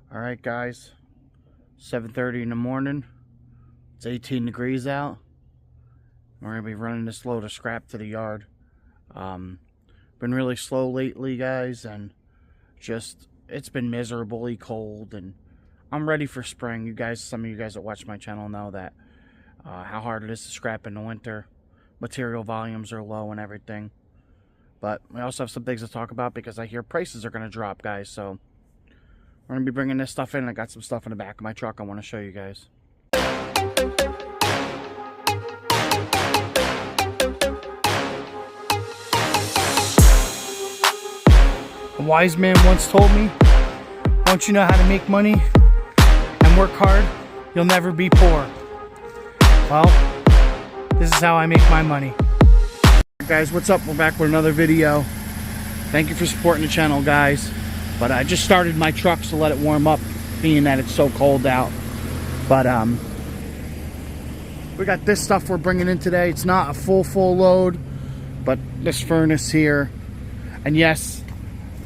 All right, guys, 7:30 in the morning. It's 18 degrees out. We're gonna be running this load of scrap to the yard. Been really slow lately, guys, and just it's been miserably cold, and I'm ready for spring. Some of you guys that watch my channel know that how hard it is to scrap in the winter. Material volumes are low and everything. But we also have some things to talk about because I hear prices are gonna drop, guys. So we're going to be bringing this stuff in. I got some stuff in the back of my truck I want to show you guys. A wise man once told me, once you know how to make money and work hard, you'll never be poor. Well, this is how I make my money. Guys, what's up? We're back with another video. Thank you for supporting the channel, guys. But I just started my truck to let it warm up, being that it's so cold out. But we got this stuff we're bringing in today. It's not a full load, but this furnace here. And yes,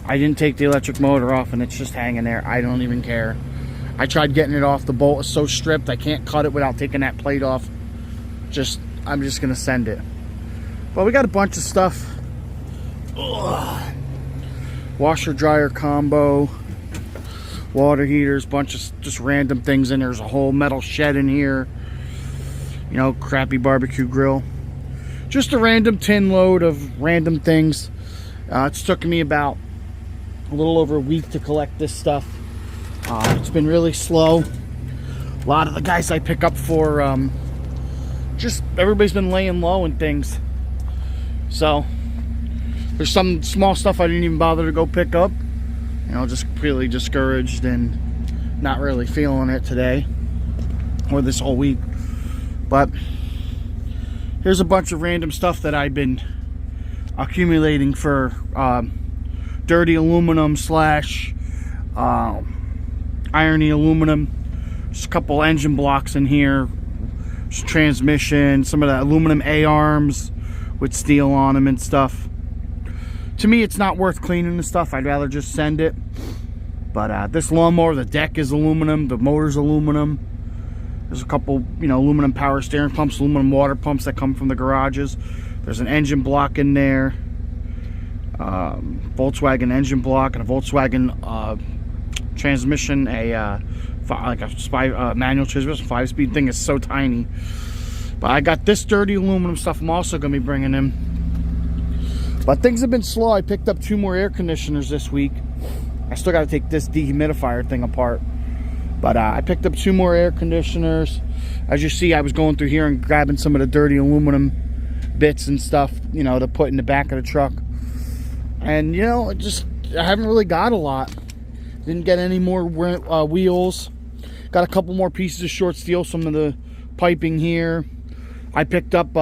I didn't take the electric motor off and it's just hanging there. I don't even care. I tried getting it off. The bolt is so stripped I can't cut it without taking that plate off. I'm just gonna send it. But we got a bunch of stuff. Ugh. Washer dryer combo, water heaters, bunch of just random things in there. There's a whole metal shed in here, you know, crappy barbecue grill. Just a random tin load of random things. It's taken me about a little over a week to collect this stuff. It's been really slow. A lot of the guys I pick up for, just everybody's been laying low and things. So there's some small stuff I didn't even bother to go pick up. You know, just really discouraged and not really feeling it today or this whole week. But here's a bunch of random stuff that I've been accumulating for dirty aluminum slash irony aluminum. Just a couple engine blocks in here. Just transmission, some of the aluminum A-arms with steel on them and stuff. To me, it's not worth cleaning the stuff. I'd rather just send it. But this lawnmower, the deck is aluminum, the motor's aluminum. There's a couple, you know, aluminum power steering pumps, aluminum water pumps that come from the garages. There's an engine block in there, Volkswagen engine block, and a Volkswagen transmission, like a manual transmission, 5-speed thing is so tiny. But I got this dirty aluminum stuff I'm also going to be bringing in. But things have been slow. I picked up 2 more air conditioners this week. I still got to take this dehumidifier thing apart. But I picked up 2 more air conditioners. As you see, I was going through here and grabbing some of the dirty aluminum bits and stuff, you know, to put in the back of the truck. And, you know, I haven't really got a lot. Didn't get any more wheels. Got a couple more pieces of short steel, some of the piping here. I picked up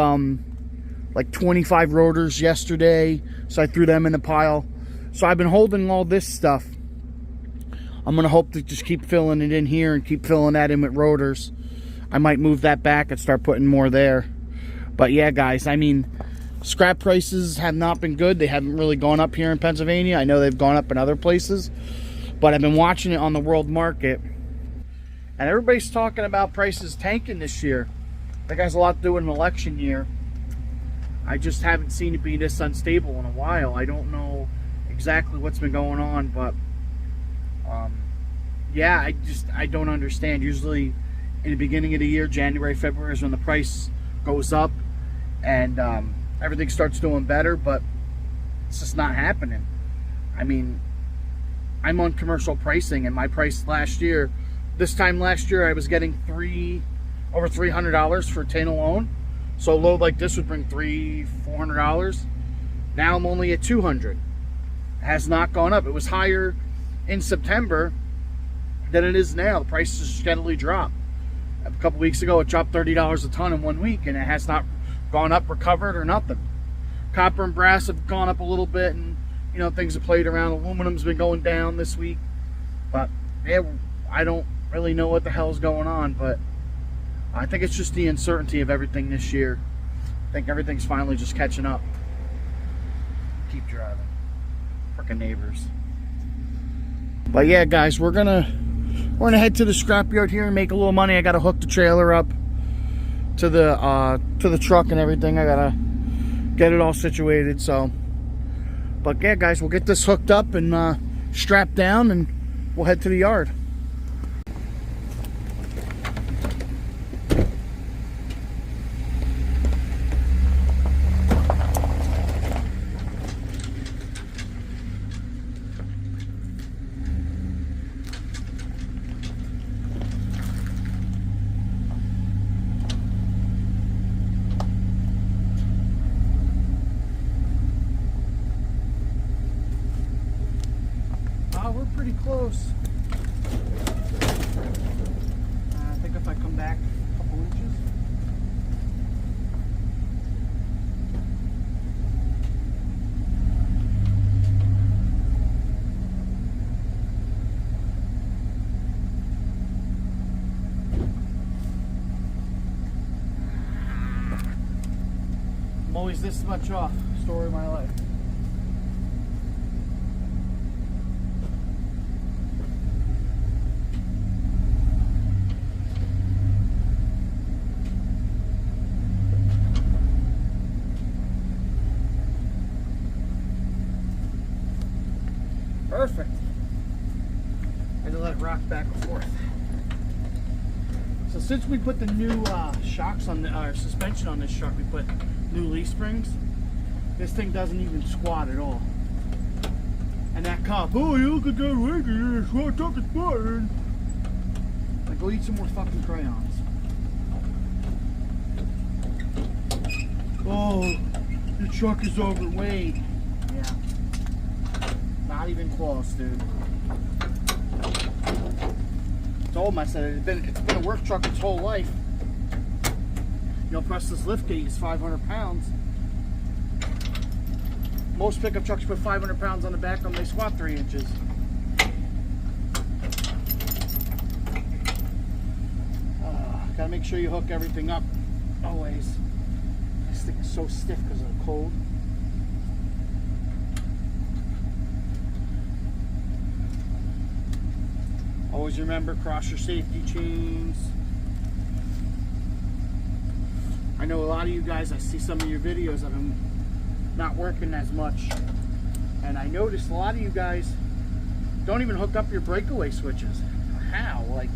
like 25 rotors yesterday, so I threw them in the pile. So I've been holding all this stuff. I'm gonna hope to just keep filling it in here and keep filling that in with rotors. I might move that back and start putting more there. But yeah, guys, I mean, scrap prices have not been good. They haven't really gone up here in Pennsylvania. I know they've gone up in other places, but I've been watching it on the world market, and everybody's talking about prices tanking this year. That has a lot to do with an election year. I just haven't seen it be this unstable in a while. I don't know exactly what's been going on, but yeah, I don't understand. Usually in the beginning of the year, January, February is when the price goes up and everything starts doing better, but it's just not happening. I mean, I'm on commercial pricing, and my price last year, this time last year, I was getting over $300 for a tin alone. So a load like this would bring $400. Now I'm only at $200. It has not gone up. It was higher in September than it is now. The price has steadily dropped. A couple weeks ago, it dropped $30 a ton in 1 week, and it has not gone up, recovered, or nothing. Copper and brass have gone up a little bit, and you know, things have played around. Aluminum's been going down this week, but yeah, I don't really know what the hell's going on, but I think it's just the uncertainty of everything this year. I think everything's finally just catching up. Keep driving. Frickin' neighbors. But yeah, guys, we're gonna We're gonna head to the scrapyard here and make a little money. I gotta hook the trailer up to the truck and everything. I gotta get it all situated. So, but yeah, guys, we'll get this hooked up and strapped down, and we'll head to the yard. We're pretty close. I think if I come back a couple inches. I'm always this much off. Story of my life. Perfect. I had to let it rock back and forth. So since we put the new shocks on the suspension on this truck, we put new leaf springs. This thing doesn't even squat at all. And that cop, oh, you look at that regular, so I took it fine. Like, go eat some more fucking crayons. Oh, your truck is overweight. Yeah. Not even close, dude. I told him, I said, it's been a work truck its whole life. You know, plus this lift gate is 500 pounds. Most pickup trucks put 500 pounds on the back of them, they squat 3 inches. Gotta make sure you hook everything up, always. This thing is so stiff because of the cold. Always remember, cross your safety chains. I know a lot of you guys, I see some of your videos of them not working as much. And I noticed a lot of you guys don't even hook up your breakaway switches. How? Like,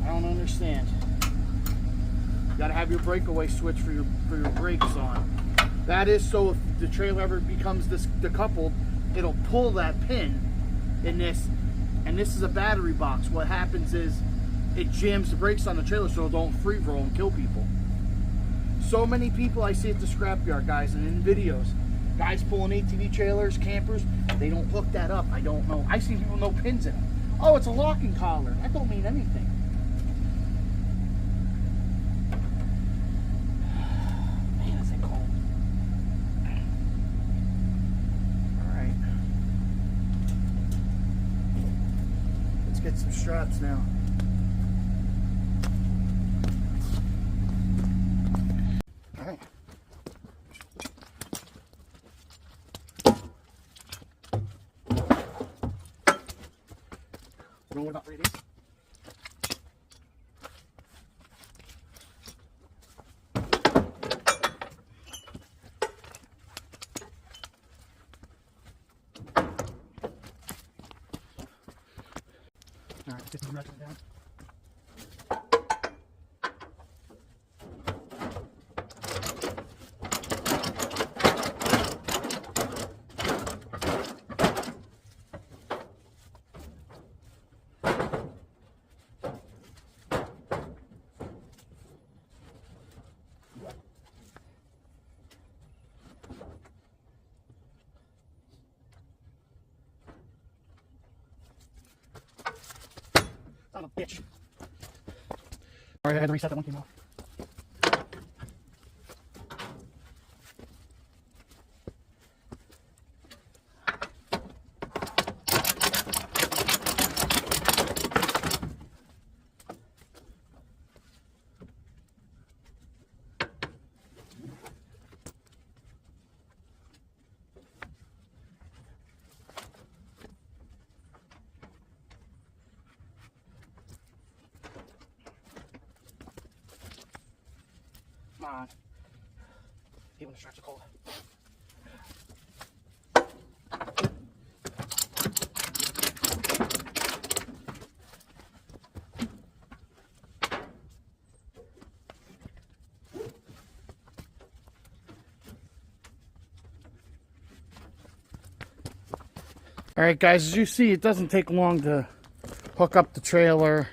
I don't understand. You gotta have your breakaway switch for your brakes on. That is so if the trailer ever becomes decoupled, it'll pull that pin in this. And this is a battery box. What happens is it jams the brakes on the trailer so it don't free roll and kill people. So many people I see at the scrapyard, guys, and in videos, guys pulling ATV trailers, campers, they don't hook that up. I don't know. I see people with no pins in them. Oh, it's a locking collar. That don't mean anything. Man, is it cold. All right. Let's get some straps now. All right. Roll about 3 days. All right, get the rest of it down. Son of a bitch. Alright, I had to reset that one came off. on. Even the straps are cold. Alright guys, as you see, it doesn't take long to hook up the trailer,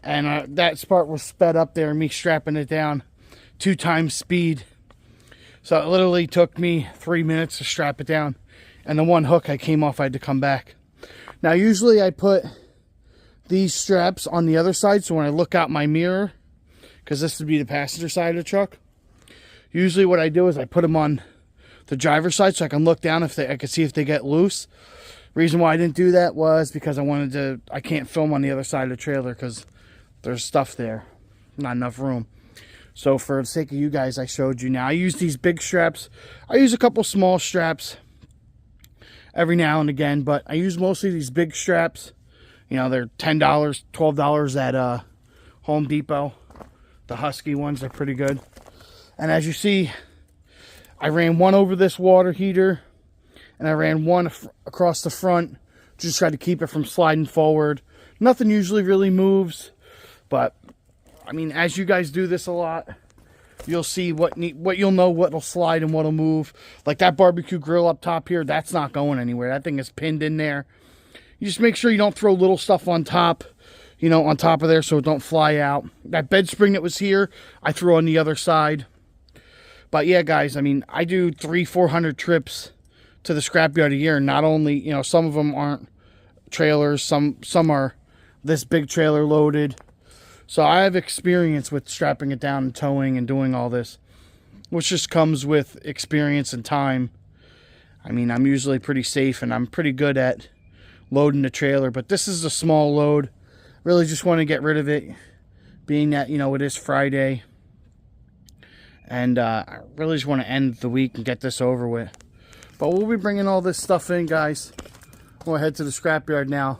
and that part was sped up there, me strapping it down 2 times speed. So it literally took me 3 minutes to strap it down, and the one hook I came off, I had to come back. Now usually I put these straps on the other side, so when I look out my mirror, because this would be the passenger side of the truck, usually what I do is I put them on the driver's side so I can look down if I can see if they get loose. Reason why I didn't do that was because I can't film on the other side of the trailer because there's stuff there, not enough room. So for the sake of you guys, I showed you. Now I use these big straps. I use a couple small straps every now and again, but I use mostly these big straps. You know, they're $10, $12 at Home Depot. The Husky ones are pretty good. And as you see, I ran one over this water heater, and I ran one across the front, just try to keep it from sliding forward. Nothing usually really moves, but I mean, as you guys do this a lot, you'll see what you'll know what'll slide and what'll move. Like that barbecue grill up top here, that's not going anywhere. That thing is pinned in there. You just make sure you don't throw little stuff on top, you know, on top of there so it don't fly out. That bed spring that was here, I threw on the other side. But yeah, guys, I mean, I do 300-400 trips to the scrapyard a year. Not only, you know, some of them aren't trailers, some are this big trailer loaded. So I have experience with strapping it down and towing and doing all this, which just comes with experience and time. I mean, I'm usually pretty safe and I'm pretty good at loading the trailer, but this is a small load. Really just want to get rid of it, being that, you know, it is Friday. And I really just want to end the week and get this over with. But we'll be bringing all this stuff in, guys. We'll head to the scrapyard now.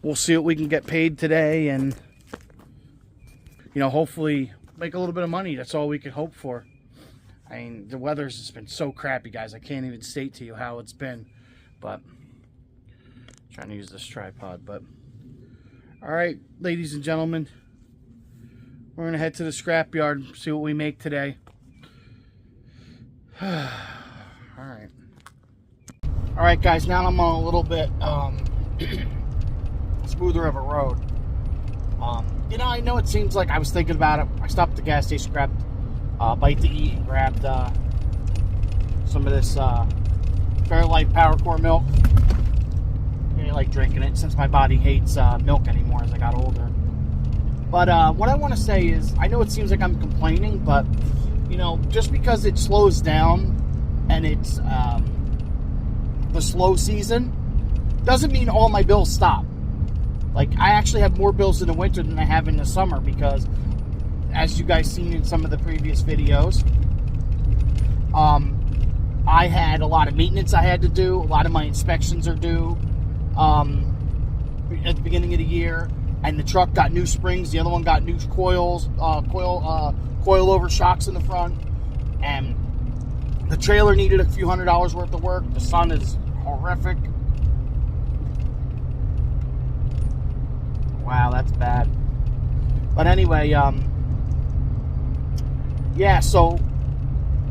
We'll see what we can get paid today and, you know, hopefully make a little bit of money. That's all we can hope for. I mean, the weather's just been so crappy, guys. I can't even state to you how it's been. But, I'm trying to use this tripod. But, alright, ladies and gentlemen. We're going to head to the scrapyard, see what we make today. Alright. Alright, guys, now I'm on a little bit smoother of a road. You know, I know it seems like I was thinking about it. I stopped at the gas station, grabbed a bite to eat, and grabbed some of this Fairlife Power Core milk. I really like drinking it since my body hates milk anymore as I got older. But what I want to say is, I know it seems like I'm complaining, but, you know, just because it slows down and it's the slow season, doesn't mean all my bills stop. Like, I actually have more bills in the winter than I have in the summer because, as you guys seen in some of the previous videos, I had a lot of maintenance I had to do. A lot of my inspections are due at the beginning of the year. And the truck got new springs. The other one got new coils, coil-over shocks in the front. And the trailer needed a few $100s worth of work. The sun is horrific. Wow, that's bad. But anyway, yeah, so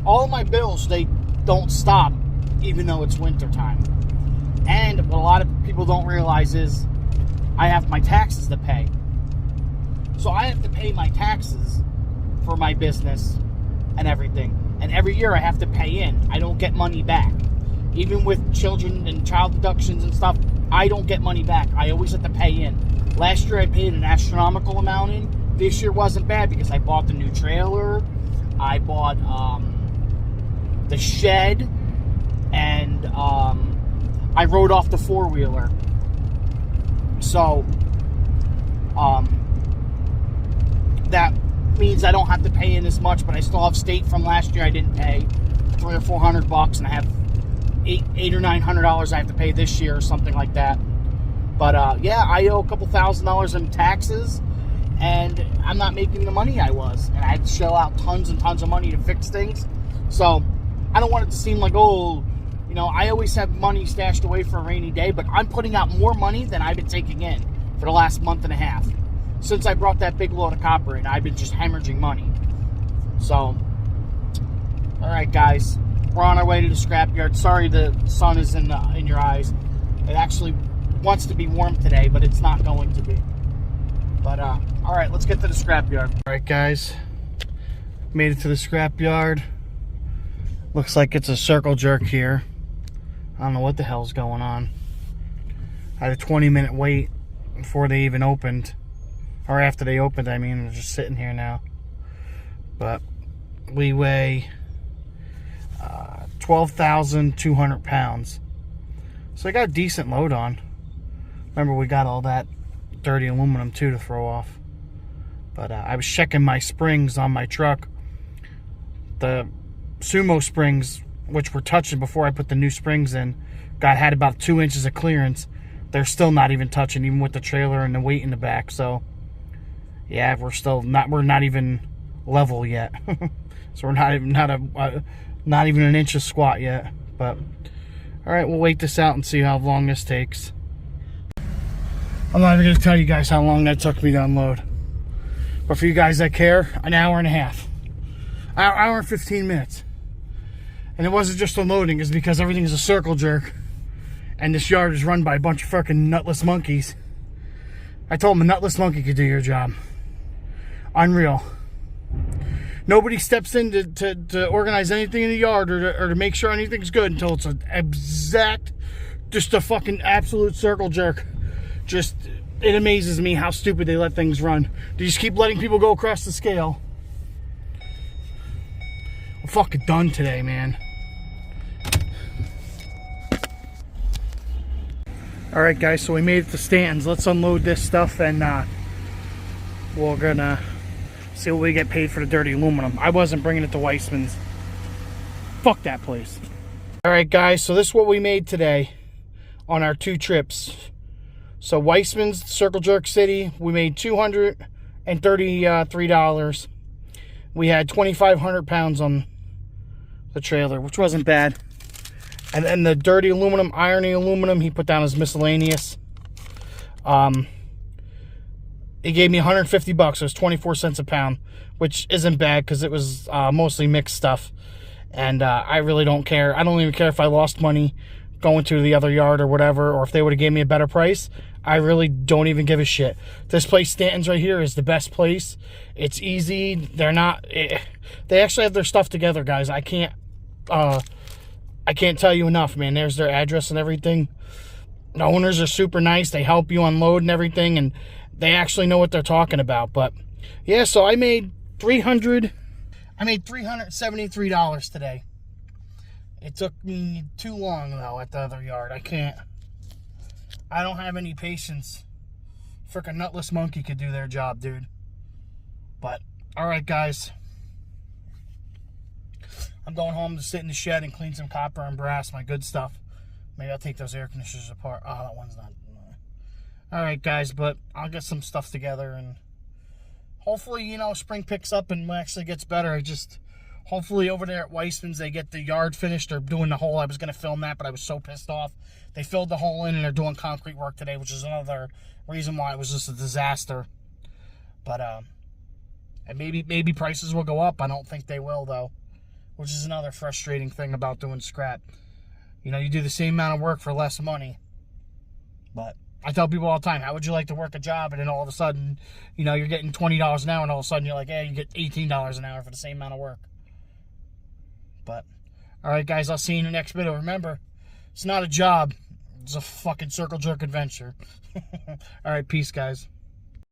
all of my bills, they don't stop even though it's winter time. And what a lot of people don't realize is I have my taxes to pay. So I have to pay my taxes for my business and everything. And every year I have to pay in. I don't get money back. Even with children and child deductions and stuff, I don't get money back. I always have to pay in. Last year I paid an astronomical amount in. This year wasn't bad because I bought the new trailer. I bought the shed. And I wrote off the four-wheeler. So, that means I don't have to pay in as much, but I still have state from last year I didn't pay $300 or $400, and I have $800 or $900 I have to pay this year or something like that. But yeah, I owe a couple $1,000s in taxes, and I'm not making the money I was. And I had to shell out tons and tons of money to fix things. So I don't want it to seem like, oh, you know, I always have money stashed away for a rainy day, but I'm putting out more money than I've been taking in for the last month and a half. Since I brought that big load of copper in, I've been just hemorrhaging money. So, all right, guys, we're on our way to the scrapyard. Sorry the sun is in your eyes. It actually wants to be warm today, but it's not going to be. But, all right, let's get to the scrapyard. All right, guys, made it to the scrapyard. Looks like it's a circle jerk here. I don't know what the hell's going on. I had a 20-minute wait before they even opened. Or after they opened, I mean. They're just sitting here now. But we weigh 12,200 pounds. So I got a decent load on. Remember, we got all that dirty aluminum too to throw off. But I was checking my springs on my truck. The Sumo springs, which were touching before I put the new springs in, had about 2 inches of clearance. They're still not even touching, even with the trailer and the weight in the back. So yeah, we're not even level yet. So we're not even an inch of squat yet. But all right, we'll wait this out and see how long this takes. I'm not even going to tell you guys how long that took me to unload. But for you guys that care, an hour and a half. Hour and 15 minutes. And it wasn't just unloading, it's because everything is a circle jerk. And this yard is run by a bunch of fucking nutless monkeys. I told them a nutless monkey could do your job. Unreal. Nobody steps in to organize anything in the yard or to make sure anything's good until it's an exact, just a fucking absolute circle jerk. Just, it amazes me how stupid they let things run. They just keep letting people go across the scale. I'm fucking done today, man. Alright, guys, so we made it to Stanton's. Let's unload this stuff and we're gonna see what we get paid for the dirty aluminum. I wasn't bringing it to Weissman's. Fuck that place. Alright, guys, so this is what we made today on our 2 trips. So Weissman's, Circle Jerk City, we made $233. We had 2,500 pounds on the trailer, which wasn't bad. And then the dirty aluminum, irony aluminum, he put down as miscellaneous. It gave me 150 bucks. It was 24 cents a pound, which isn't bad because it was mostly mixed stuff. And I really don't care. I don't even care if I lost money going to the other yard or whatever, or if they would have gave me a better price. I really don't even give a shit. This place, Stanton's right here, is the best place. It's easy. They're not... they actually have their stuff together, guys. I can't tell you enough, man. There's their address and everything. The owners are super nice. They help you unload and everything, and they actually know what they're talking about. But yeah, so I made $373 today. It took me too long though at the other yard. I don't have any patience. Frickin' nutless monkey could do their job, dude. But all right, guys. I'm going home to sit in the shed and clean some copper and brass, my good stuff. Maybe I'll take those air conditioners apart. Oh, that one's not. Alright, guys, but I'll get some stuff together and hopefully, you know, spring picks up and actually gets better. Hopefully over there at Weissman's, they get the yard finished. They're doing the hole. I was going to film that, but I was so pissed off. They filled the hole in and they're doing concrete work today, which is another reason why it was just a disaster. But, and maybe prices will go up. I don't think they will, though. Which is another frustrating thing about doing scrap. You know, you do the same amount of work for less money. But I tell people all the time, how would you like to work a job and then all of a sudden, you know, you're getting $20 an hour and all of a sudden you're like, hey, you get $18 an hour for the same amount of work. But, alright guys, I'll see you in the next video. Remember, it's not a job. It's a fucking circle jerk adventure. Alright, peace guys.